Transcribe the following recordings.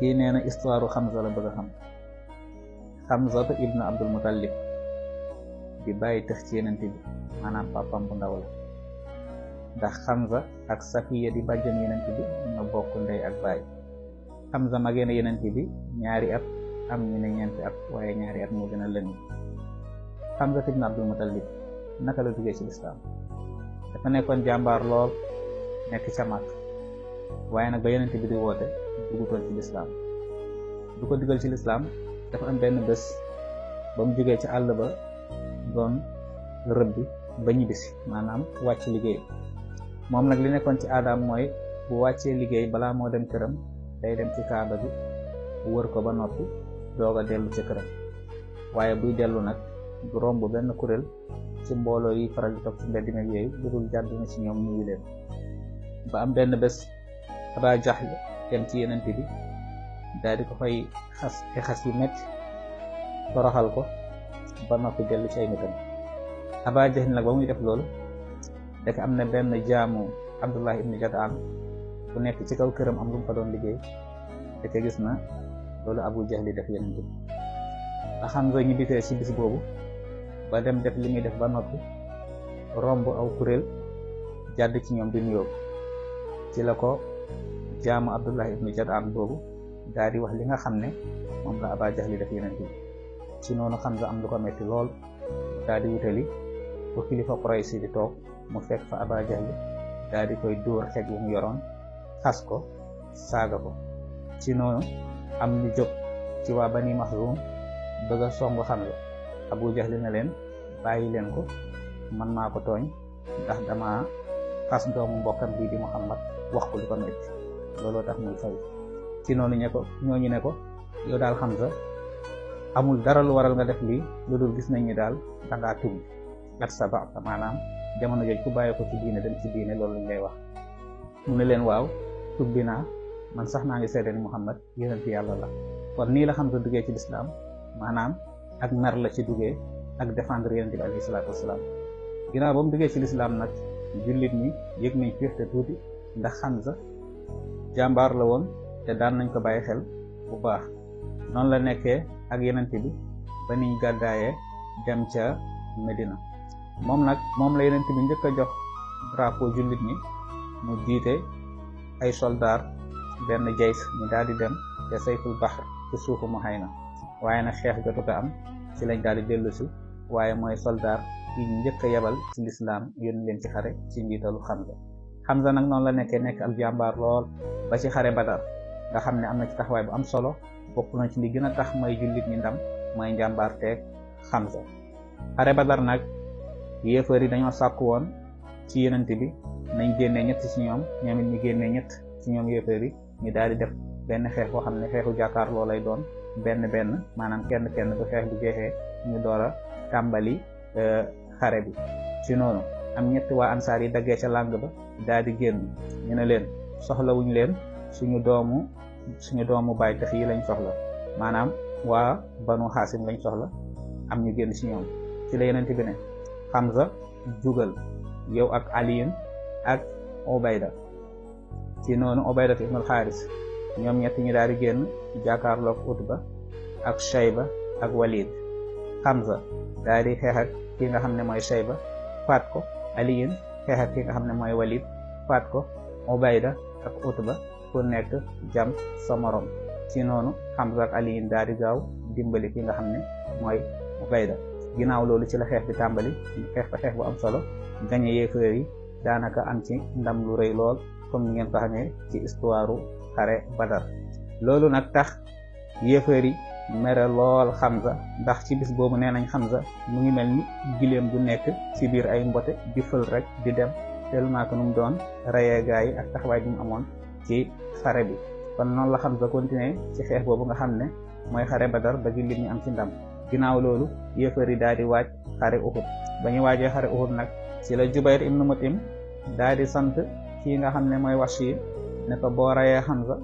kii nee na histoire Hamza la bëgg a xam. Hamza ibnu Abdul Muttalib di bàyyi tëx ci yenente bi maanaam papam bu ndaw la ndax Hamza ak Safiya di bàjjan yenente bi ñoo bokk ndey ak baay. Hamza magee na yenente bi ñaari at, am ñu ne ñeenti at, waaye ñaari at moo gën a lëni. Hamza ibnu Abdul Muttalib naka la duggee ci lislaam? dafa nekkoon jàmbaar lool, nekk ca Makk, waaye nag ba yenente bi di woote duggutoon ci lislaam. du ko dugal ci lislaam dafa am benn bés ba mu jógee ci àll ba doon rëbbi ba ñibbisi, maanaam wàcc liggéey. moom nag li nekkoon ci aadaam mooy bu wàccee liggéey balaa moo dem këram day dem ci kaaba bi wër ko ba noppi doog a dellu ci këram. waaye buy dellu nag du romb benn kuréel ci mbooloo yi faral di toog ci mbedd mi yooyu lu dul jàdd na ci ñoom nuyu leen. ba am benn bés Aba Jahl dem ci yenente bi daal di ko fay xas yu metti toroxal ko ba noppi dellu ci ay nitam. Aba Jahl nag ba muy def loolu rek am na benn jaamu Abdullah ibn Jad'an bu nekk ci kaw këram am lu mu fa doon liggéey te gis na loolu Abu Jahl def yenente bi. ba Hamza ñu bitee ci bis boobu ba dem def li muy def ba noppi romb aw kuréel jàdd ci ñoom di nuyoo, ci la ko jaamu Abdullah ibn Jad'an boobu daal di wax li nga xam ne moom la Aba Jahl def yenente bi. ci noonu Hamza am lu ko metti lool, daal di wutali fu kilifa Quraysh di toog mu fekk fa Aba Jahl daal di koy dóor xeej wu mu yoroon, xas ko, saaga ko. ci noonu am ñu jóg ci waa Bani Maxzum bëgg a songu Hamza. Abu Jahl ne leen bàyyi leen ko, man maa ko tooñ ndax dama xas doomu mbokkam bii di Muhammad, wax ko lu ko metti, looloo tax muy fay. ci noonu ñooñu ne ko yow daal Hamza amul dara lu waral nga def lii lu dul gis nañ ni daal dangaa tub at sa ba maanaam jamono jooju ku bàyyi ko ci diine dem ci diine loolu lañ lay wax. mu ne leen waaw tubbi naa, man sax naa ngi seede ni Muhammad yonent yàlla la. kon nii la Hamza duggee ci lislaam, maanaam ak mer la ci duggee ak défendre yonent bi alayhi salaatu wasalaam. ginnaaw ba mu duggee ci lislaam nag jullit ñi yëg nañ féexte tuuti ndax Hamza jàmbaar la woon te daan nañ ko bàyyi xel bu baax. noonu la nekkee ak yenente bi ba niñ gàddaayee dem ca Medina. moom la yenente bi njëkk a jox drapeau jullit ñi mu jiite ay soldaar benn jays ñu daal di dem te sayful bahr ci suufu Muhayna. waaye nag xeex jotu ko am, ci lañ daal di dellu si, waaye mooy soldaar yi njëkk a yebal ci lislaam yónni leen ci xare ci njiitalu Hamza nag noonu la nekk ak jàmbaar lool ba ci xare Badar nga xam ne am na ci taxawaay bu am solo. bokk na ci li gën a tax may jullit ñi ndam mooy njàmbaar teeg Hamza. xare Badar nag yéefar yi dañoo sàkku woon ci yenente bi nañ génnee ñett ci ñoom it ñu génnee ñett ci ñoom yéefar yi ñu daal di def benn xeex boo xam ne xeexu jàkkaarloo lay doon benn maanaam kenn bu xeex bu jeexee ñu door a tàmbali xare bi. ci noonu am ñetti waa ansaar yi daggee ca làng ba daal di génn, ñu ne leen soxlawuñ leen, suñu doomu baay tax yi lañ soxla, maanaam waa Banu Xaasim lañ soxla. am ñu génn ci ñoom, ci la yenente bi ne Hamza jugal yow ak Aliyin ak Ubayda. ci noonu Ubayda ibnul Xaaris ñoom ñett ñi daal di génn jàkkaarloog Utba ak Shayba ak Walid. Hamza daal di xeex ak ki nga xam ne mooy Shayba faat ko, Aliyin xeex ak ki nga xam ne mooy Walid faat ko, Ubayda ak Utba ku nekk jam sa morom. ci noonu Hamza ak Aliyin daal di gaaw dimbali ki nga xam ne mooy Ubayda. ginnaaw loolu ci la xeex bi tàmbali, xeex fa xeex bu am solo, gañe yéefar yi daanaka am ci ndam lu rëy lool comme ni ngeen ko xamee ci histoire xare Badar. loolu nag tax yéefar yi mere lool Hamza ndax ci bis boobu nee nañ Hamza mu ngi mel ni giléem gu nekk ci biir ay mbote di fël rek di dem, tellement que nu mu doon rayee gaa yi ak taxawaay bi mu amoon ci xare bi. kon noonu la Hamza continuer ci xeex boobu nga xam ne mooy xare Badar ba jullit ñi am ci ndam. ginnaaw loolu yéefar yi daal di waaj xare Uhud. ba ñu waajee xare Uhud nag ci la Jubayr ibnu Mut'im daal di sant kii nga xam ne mooy Wahshi ne ko boo rayee Hamza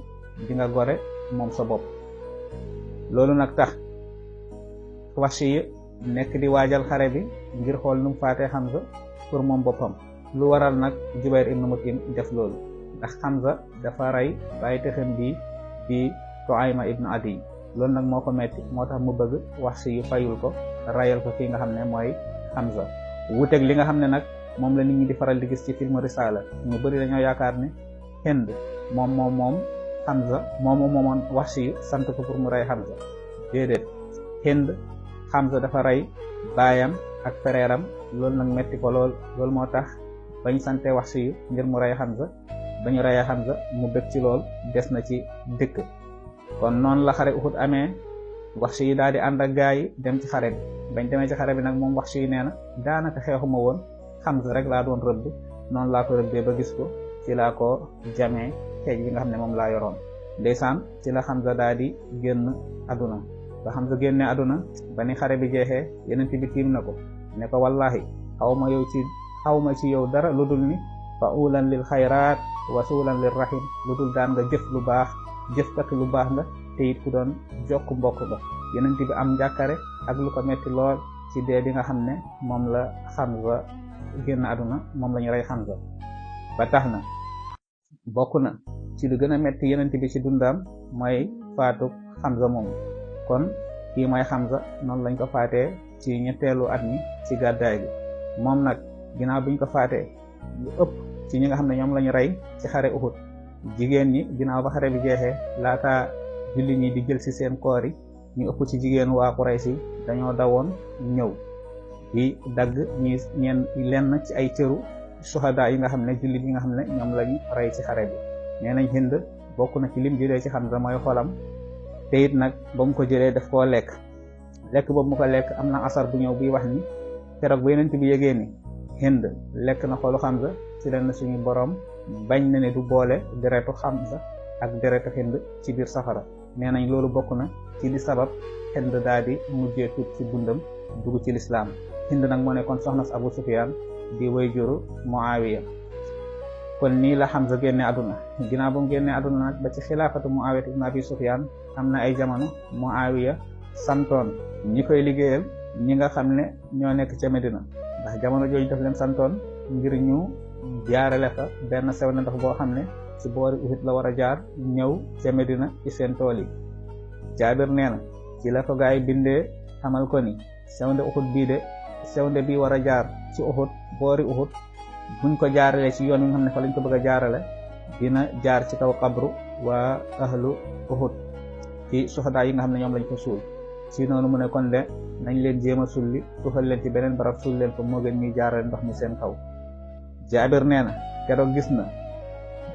di nga gore moom sa bopp. loolu nag tax Wahshi nekk di waajal xare bi ngir xool nu mu faatee Hamza pour moom boppam. lu waral nag Jubayr ibnu Mut'im def loolu ndax Hamza dafa rey bàyyi texam bi di Tuayma ibnu Adi. loolu nag moo ko metti moo tax mu bëgg Wahshi yu fayul ko rayal ko kii nga xam ne mooy Hamza. wuuteeg li nga xam ne nag moom la nit ñi di faral di gis ci film Risaala ñu bëri dañoo yaakaar ne Hind moom Hamza moomoon Wahshi yu sant ko pour mu rey Hamza. déedéet, Hind Hamza dafa rey baayam ak frère am loolu nag metti ko loolu moo tax bañ sante Wahshi yu ngir mu rey Hamza. bañu reyee Hamza mu bëgg ci lool des na ci dëkk. kon noonu la xare Uhud amee Wahshi yi daal di ànd ak gaa yi dem ci xare bi. bañ demee ci xare bi nag moom Wahshi yi nee na daanaka xeexuma woon Hamza rek laa doon rëbb noonu laa ko rëbbee ba gis ko ci laa ko jamee xeej bi nga xam ne moom laa yoroon. ndeysaan ci la Hamza daal di génn aduna. ba Hamza génnee aduna ba ni xare bi jeexee Yonent bi tiim na ko ne ko wallahi xawma ci yow dara lu dul ni fa'ulan lil xayraat wasulan lir rahim lu dul daan nga jëf lu baax jëfkat lu baax nga te it ku doon jokk mbokk ba. Yonent bi am njàkkare ak lu ko metti lool ci dee bi nga xam ne moom la Hamza génn aduna moom la ñu rey Hamza. ba tax na bokk na ci lu gën a metti Yonent bi ci dundam mooy faatu Hamza moom. kon kii mooy Hamza noonu lañ ko faatee ci ñetteelu at mi ci gàddaay gi. moom nag ginnaaw biñ ko faatee lu ëpp ci ñi nga xam ne ñoom lañu rey ci xare Uhud jigéen ñi ginnaaw ba xare bi jeexee laata julli ñi di jël ci seen koor yi ñu ëpp ci jigéen waa Quraysh dañoo dawoon ñëw di dagg lenn ci ay cëru suhada yi nga xam ne jullit yi nga xam ne ñoom lañu rey ci xare bi. nee nañ Hind bokk na ci lim jëlee ci Hamza mooy xolam te it nag ba mu ko jëlee daf koo lekk boobu mu ko lekk am na asar bu ñëw buy wax ni keroog ba Yonent bi yégee ni Hind lekk na xolu Hamza ci leen suñu borom bañ na ne du boole deretu Hamza ak deretu Hind ci biir safara. nee nañ loolu bokk na ci li sabab Hind daal di mujjee tuub ci dundam dugg ci lislaam. Hind nag moo nekkoon soxna si Abu Sufyaan di wayjuru Muawiya. kon nii la Hamza génne àdduna. ginnaaw ba mu génne àdduna nag ba ci xilaafatu Muawiya ibn Abi Sufyaan am na ay jamono Muawiya santoon ñi koy liggéeyal ñi nga xam ne ñoo nekk ca Medina ndax jamono jooju daf leen santoon ngir ñu jaarale fa benn sew na ndox boo xam ne ci boori Uhud la war a jaar ñëw ca Medina ci seen tool yi. Jaabir nee na ci la ko gaa yi bindee xamal ko ni sewnde Uhud sewnde bi war a jaar ci Uhud boori Uhud buñ ko jaaralee ci yoon wi nga xam ne fa lañ ko bëgg a jaarale dina jaar ci kaw xabru waa ahlu Uhud ci suhadaa yi nga xam ne ñoom lañ ko suul. ci noonu mu ne kon de nañ leen jéem a sulli tuxal leen ci beneen barab suul leen ko moo gën ñuy jaarale ndox mi seen kaw. Jaabir nee na keroog gis na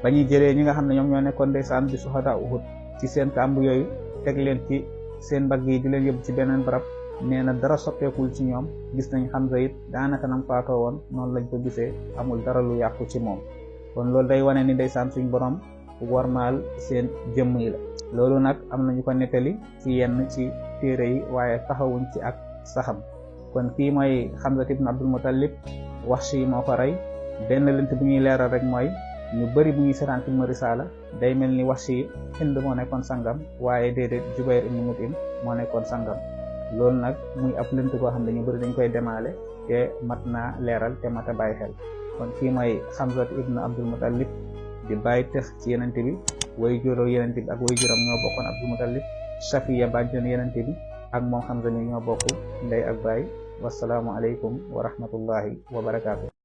ba ñuy jëlee ñi nga xam ne ñoom ñoo nekkoon ndeysaan di suhadaa Uhud ci seen kàmb yooyu teg leen ci seen mbagg yi di leen yóbbu ci beneen barab. nee na dara soppeekul ci ñoom gis nañ Hamza it daanaka nam faatoo woon noonu lañ ko gisee amul dara lu yàqu ci moom. kon loolu day wane ni ndeysaan suñ borom warmaal seen jëmm yi la. loolu nag am nañu ko nettali ci yenn ci téere yi waaye taxawuñ ci ak saxam. kon kii mooy Hamza ibn Abdul Muttalib. Wahshi moo ko rey. benn lënt bu ñuy leeral rek mooy ñu bëri bu ñuy seetaan film Risaala day mel ni Wahshi Hind moo nekkoon sangam waaye déedéet Jubayr ibn Mut'im moo nekkoon sangam. loolu nag muy ab lënt koo xam ne ñu bëri dañ koy demaale te mat naa leeral te mat a bàyyi xel. kon kii mooy Hamza ibn Abdul Muttalib di bàyyi tëx ci Yonent bi way juróom Yonent bi ak way juram ñoo bokkoon Abdul Muttalib. Safiya bàjjen Yonent bi ak moom Hamza mi ñoo bokk ndey ak baay. wasalaamu aleykum wa rahmatullahi wa barakaatu.